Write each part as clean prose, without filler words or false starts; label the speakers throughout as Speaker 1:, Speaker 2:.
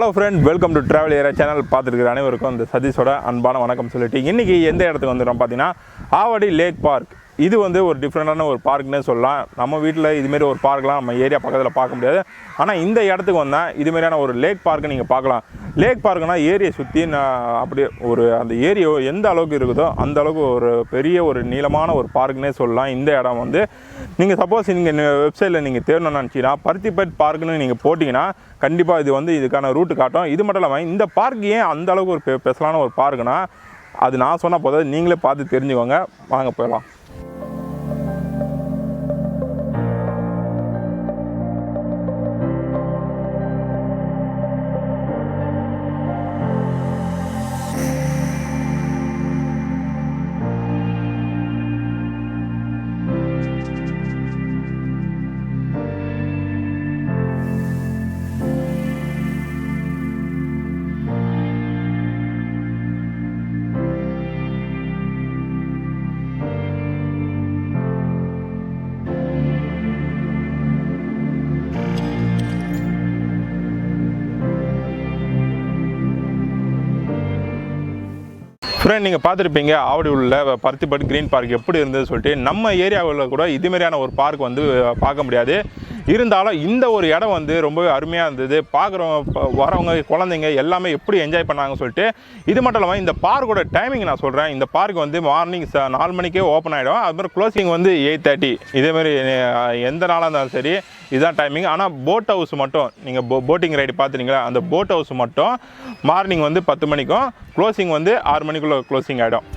Speaker 1: Hello friend, welcome to travel area channel. பார்த்துருக்கிற அனைவருக்கும் இந்த சதீஷோட அன்பான வணக்கம் சொல்லிட்டு இன்றைக்கி எந்த இடத்துக்கு வந்துடும் பார்த்தீங்கன்னா ஆவடி லேக் பார்க். இது வந்து ஒரு டிஃப்ரெண்ட்டான ஒரு பார்க்னே சொல்லலாம். நம்ம வீட்டில் இதுமாரி ஒரு பார்க்லாம் நம்ம ஏரியா பக்கத்தில் பார்க்க முடியாது. ஆனால் இந்த இடத்துக்கு வந்தால் இதுமாரியான ஒரு லேக் பார்க்கை நீங்கள் பார்க்கலாம். லேக் பார்க்குனால் ஏரியை சுற்றி அப்படி ஒரு அந்த ஏரியா எந்த அளவுக்கு இருக்குதோ அந்த அளவுக்கு ஒரு பெரிய ஒரு நீளமான ஒரு பார்க்குன்னே சொல்லலாம். இந்த இடம் வந்து நீங்கள் சப்போஸ் நீங்கள் வெப்சைட்டில் நீங்கள் தேடணும்னு நினச்சிங்கன்னா பருத்திப்பேட் பார்க்குன்னு நீங்கள் போட்டிங்கன்னா கண்டிப்பாக இது வந்து இதுக்கான ரூட்டு காட்டும். இது மட்டும் இல்லாமல் இந்த பார்க் ஏன் அந்த அளவுக்கு ஒரு ஸ்பெஷலான ஒரு பார்க்குனா அது நான் சொன்னால் போதும், நீங்களே பார்த்து தெரிஞ்சுக்கோங்க. வாங்க போயிடலாம். ஃப்ரெண்ட், நீங்கள் பார்த்துருப்பீங்க ஆவடி உள்ள பருத்திப்பட்டு க்ரீன் பார்க் எப்படி இருந்தது சொல்லிட்டு. நம்ம ஏரியாவில் கூட இதுமாரியான ஒரு பார்க் வந்து பார்க்க முடியாது. இருந்தாலும் இந்த ஒரு இடம் வந்து ரொம்பவே அருமையாக இருந்தது. பார்க்குறவங்க வரவங்க குழந்தைங்க எல்லாமே எப்படி என்ஜாய் பண்ணாங்கன்னு சொல்லிட்டு. இது மட்டும் இல்லாமல் இந்த பார்க்கோட டைமிங் நான் சொல்கிறேன். இந்த பார்க் வந்து மார்னிங் 4 மணிக்கே ஓப்பன் ஆகிடும். அதுமாதிரி க்ளோசிங் வந்து 8:30. இதேமாரி எந்த நாளாக இருந்தாலும் சரி இதுதான் டைமிங். ஆனால் போட் ஹவுஸ் மட்டும் நீங்கள் போட்டிங் ரைடு பார்த்துட்டீங்களா, அந்த போட் ஹவுஸ் மட்டும் மார்னிங் வந்து 10 மணிக்கும் க்ளோசிங் வந்து 6 மணிக்குள்ளே க்ளோசிங் ஆகிடும்.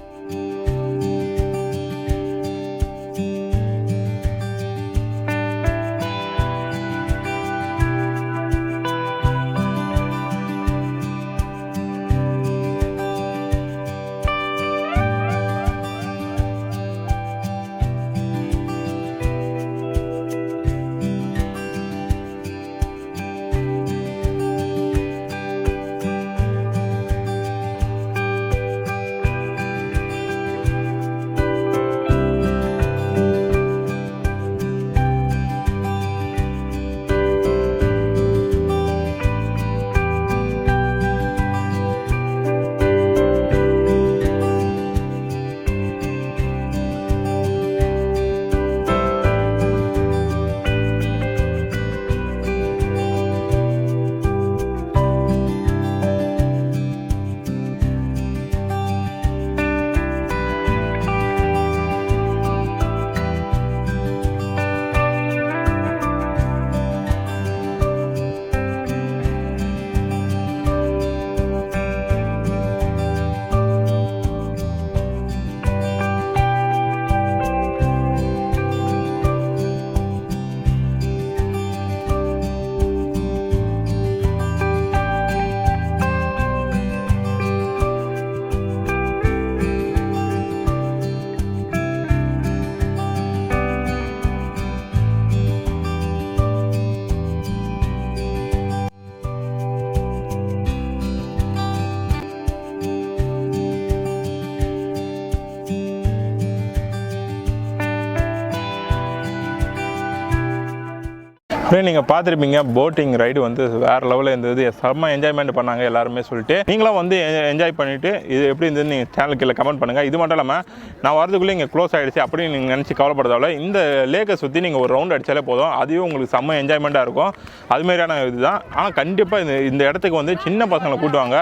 Speaker 1: நீங்கள் பார்த்துருப்பீங்க போட்டிங் ரைடு வந்து வேறு லெவலில் இருந்தது. செம்ம என்ஜாய்மெண்ட் பண்ணாங்க எல்லாருமே சொல்லிட்டு. நீங்களும் வந்து என்ஜாய் பண்ணிவிட்டு இது எப்படி இருந்தது நீங்கள் சேனலுக்கு கமெண்ட் பண்ணுங்கள். இது மட்டும் இல்லாமல் நான் வரதுக்குள்ளே இங்கே க்ளோஸ் ஆகிடுச்சு அப்படின்னு நீங்கள் நினச்சி கவலைப்படுறதால இந்த லேக்கை சுற்றி நீங்கள் ஒரு ரவுண்ட் அடித்தாலே போதும். அதுவே உங்களுக்கு செம்ம என்ஜாய்மெண்ட்டாக இருக்கும். அதுமாரியான இதுதான். ஆனால் கண்டிப்பாக இந்த இடத்துக்கு வந்து சின்ன பசங்களை கூட்டுவாங்க,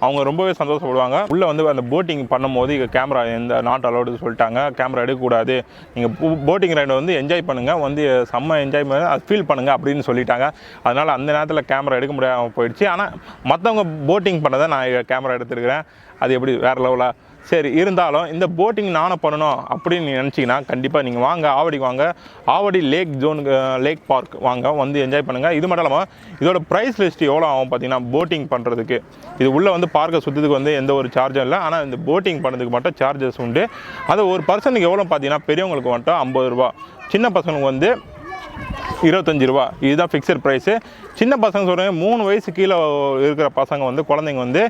Speaker 1: அவங்க ரொம்பவே சந்தோஷப்படுவாங்க. உள்ளே வந்து அந்த போட்டிங் பண்ணும்போது இங்கே கேமரா எந்த நாட் அலோடு சொல்லிட்டாங்க, கேமரா எடுக்கக்கூடாது. நீங்கள் போட்டிங் ரைடை வந்து என்ஜாய் பண்ணுங்கள், வந்து செம்ம என்ஜாய் பண்ண அது ஃபீல் பண்ணுங்கள் அப்படின்னு சொல்லிட்டாங்க. அதனால் அந்த நேரத்தில் கேமரா எடுக்க முடியாமல் போயிடுச்சு. ஆனால் மற்றவங்க போட்டிங் பண்ணதை நான் கேமரா எடுத்துருக்கிறேன். அது எப்படி வேறு லெவலாக சரி. இருந்தாலும் இந்த போட்டிங் நானும் பண்ணணும் அப்படின்னு நீங்கள் நினச்சிங்கன்னா கண்டிப்பாக நீங்கள் வாங்க, ஆவடிக்கு வாங்க. ஆவடி லேக் லேக் பார்க் வாங்க, வந்து என்ஜாய் பண்ணுங்கள். இது மட்டும் இல்லாமல் இதோட ப்ரைஸ் லிஸ்ட் எவ்வளோ ஆகும் பார்த்தீங்கன்னா, போட்டிங் பண்ணுறதுக்கு இது உள்ளே வந்து பார்க்கை சுற்றுறதுக்கு வந்து எந்த ஒரு சார்ஜும் இல்லை. ஆனால் இந்த போட்டிங் பண்ணுறதுக்கு மட்டும் சார்ஜஸ் உண்டு. அது ஒரு பர்சனுக்கு எவ்வளோ பார்த்தீங்கன்னா, பெரியவங்களுக்கு மட்டும் 50 ரூபா, சின்ன பசங்களுக்கு வந்து 25 ரூபா. இதுதான் ஃபிக்ஸட் ப்ரைஸு. சின்ன பசங்க சொல்கிறேன், 3 வயசு கீழே இருக்கிற பசங்க வந்து குழந்தைங்க வந்து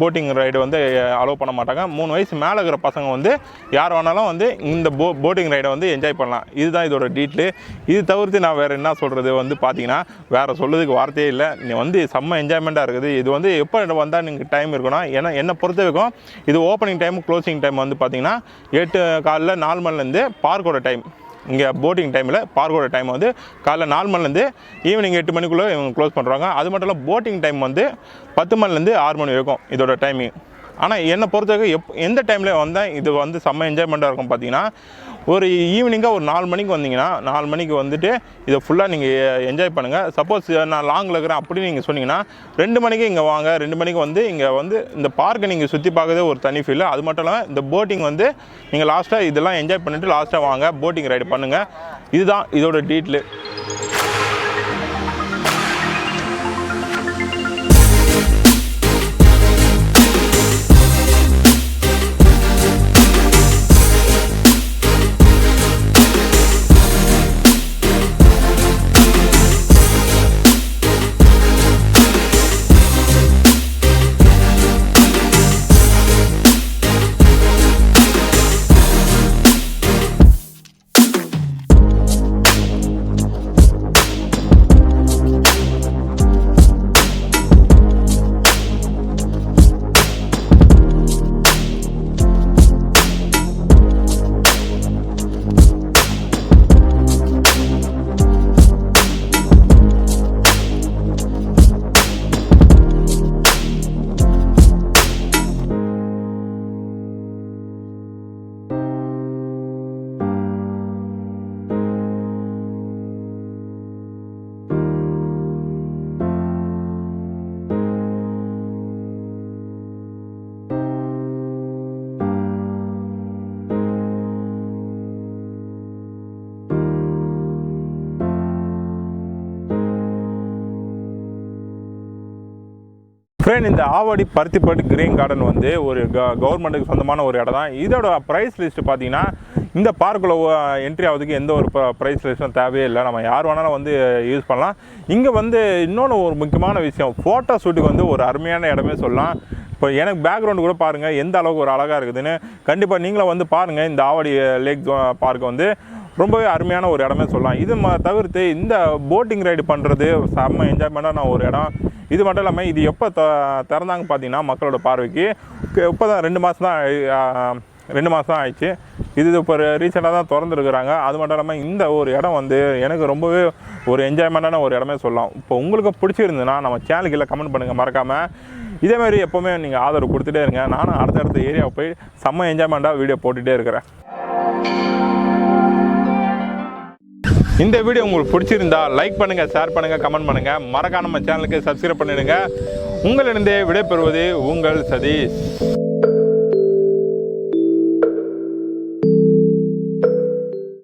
Speaker 1: போட்டிங் ரைடு வந்து அலோவ் பண்ண மாட்டாங்க. 3 வயசு மேலே இருக்கிற பசங்க வந்து யார் வேணாலும் வந்து இந்த போட்டிங் ரைடை வந்து என்ஜாய் பண்ணலாம். இதுதான் இதோட டீட்லு. இது தவிர்த்து நான் வேறு என்ன சொல்கிறது வந்து பார்த்தீங்கன்னா, வேறு சொல்கிறதுக்கு வார்த்தையே இல்லை. நீ வந்து செம்ம என்ஜாய்மெண்ட்டாக இருக்குது. இது வந்து எப்போ வந்தால் நீங்கள் டைம் இருக்கணும். ஏன்னா என்னை பொறுத்த வரைக்கும் இது ஓப்பனிங் டைம் க்ளோசிங் டைம் வந்து பார்த்தீங்கன்னா 8 காலைல 4 மணிலேருந்து பார்க்கோட டைம். இங்கே போட்டிங் டைமில் பார்க்கோட டைம் வந்து காலைல 4 மணிலேருந்து ஈவினிங் 8 மணிக்குள்ளே இவங்க க்ளோஸ் பண்ணுறாங்க. அது மட்டும் இல்லை போட்டிங் டைம் வந்து 10 மணிலேருந்து 6 மணி வரைக்கும் இதோட டைமிங். ஆனால் என்னை பொறுத்தவரைக்கும் எந்த டைமில் வந்தால் இது வந்து செம்ம என்ஜாய்மெண்ட்டாக இருக்கும் பார்த்தீங்கன்னா, ஒரு ஈவினிங்காக ஒரு 4 மணிக்கு வந்தீங்கன்னா 4 மணிக்கு வந்துட்டு இதை ஃபுல்லாக நீங்கள் என்ஜாய் பண்ணுங்கள். சப்போஸ் நான் லாங்கில் இருக்கிறேன் அப்படின்னு நீங்கள் சொன்னீங்கன்னா 2 மணிக்கு இங்கே வாங்க. 2 மணிக்கு வந்து இங்கே வந்து இந்த பார்க்கை நீங்கள் சுற்றி பார்க்கறதே ஒரு தனி ஃபீல். அது மட்டும் இல்லாமல் இந்த போட்டிங் வந்து நீங்கள் லாஸ்ட்டாக இதெல்லாம் என்ஜாய் பண்ணிவிட்டு லாஸ்ட்டாக வாங்க போட்டிங் ரைடு பண்ணுங்கள். இதுதான் இதோட டீட்லு. ஃப்ரெண்ட், இந்த ஆவடி பருத்திப்பட்டு கிரீன் கார்டன் வந்து ஒரு கவர்மெண்ட்டுக்கு சொந்தமான ஒரு இடம் தான். இதோட ப்ரைஸ் லிஸ்ட்டு பார்த்தீங்கன்னா, இந்த பார்க்குள்ள என்ட்ரி ஆகுதுக்கு எந்த ஒரு ப்ரைஸ் லிஸ்ட்டும் தேவையே இல்லை. நம்ம யார் வேணாலும் வந்து யூஸ் பண்ணலாம். இங்கே வந்து இன்னொன்று ஒரு முக்கியமான விஷயம், ஃபோட்டோ ஷூட்டுக்கு வந்து ஒரு அருமையான இடமே சொல்லலாம். இப்போ எனக்கு பேக்ரவுண்டு கூட பாருங்கள் எந்த அளவுக்கு ஒரு அழகாக இருக்குதுன்னு. கண்டிப்பாக நீங்களும் வந்து பாருங்கள். இந்த ஆவடி லேக் பார்க் வந்து ரொம்பவே அருமையான ஒரு இடமே சொல்லலாம். இது தவிர்த்து இந்த போட்டிங் ரைடு பண்ணுறது செம்ம என்ஜாய்மெண்ட்டான ஒரு இடம். இது மட்டும் இல்லாமல் இது எப்போ திறந்தாங்க பார்த்தீங்கன்னா, மக்களோட பார்வைக்கு இப்போ தான் 2 மாதம் தான் ஆயிடுச்சு. இது இப்போ ரீசெண்டாக தான் திறந்துருக்குறாங்க. அது மட்டும் இல்லாமல் இந்த ஒரு இடம் வந்து எனக்கு ரொம்பவே ஒரு என்ஜாய்மெண்ட்டான ஒரு இடமே சொல்லலாம். இப்போ உங்களுக்கு பிடிச்சிருந்துன்னா நம்ம சேனலுக்கு இல்லை கமெண்ட் பண்ணுங்கள் மறக்காமல். இதேமாதிரி எப்போவுமே நீங்கள் ஆதரவு கொடுத்துட்டே இருங்க. நானும் அடுத்தடுத்த ஏரியாவை போய் செம்ம என்ஜாய்மெண்ட்டாக வீடியோ போட்டுகிட்டே இருக்கிறேன். இந்த வீடியோ உங்களுக்கு பிடிச்சிருந்தா லைக் பண்ணுங்கள், ஷேர் பண்ணுங்கள், கமெண்ட் பண்ணுங்கள். மறக்காம நம்ம சேனலுக்கு சப்ஸ்கிரைப் பண்ணிடுங்க. உங்களிடந்தே விடைபெறுவது உங்கள் சதீஷ்.